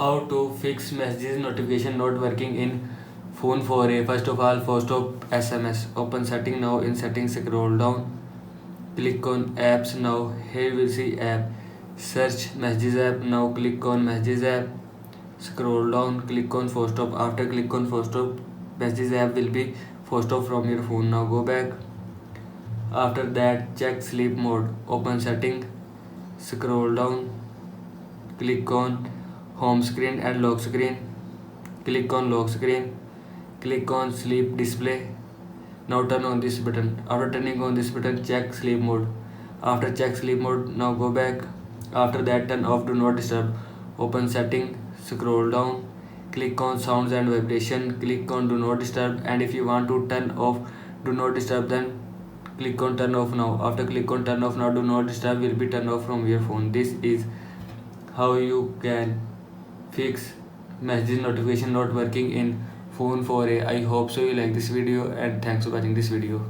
How to fix messages notification not working in phone 4a. First of all, first of SMS. Open setting now. In settings, scroll down. Click on apps now. Here you will see app. Search messages app now. Click on messages app. Scroll down. Click on force stop. After click on force stop, messages app will be force stop from your phone. Now go back. After that, check sleep mode. Open setting. Scroll down. Click on home screen and lock screen. Click on lock screen. Click on sleep display. Now turn on this button. After turning on this button, check sleep mode. After check sleep mode, now go back. After that, turn off do not disturb. Open setting. Scroll down. Click on sounds and vibration. Click on do not disturb. And if you want to turn off do not disturb, then click on turn off now. After click on turn off now, do not disturb will be turned off from your phone. This is how you can fix message notification not working in phone 4a. I hope so you like this video, and thanks for watching this video.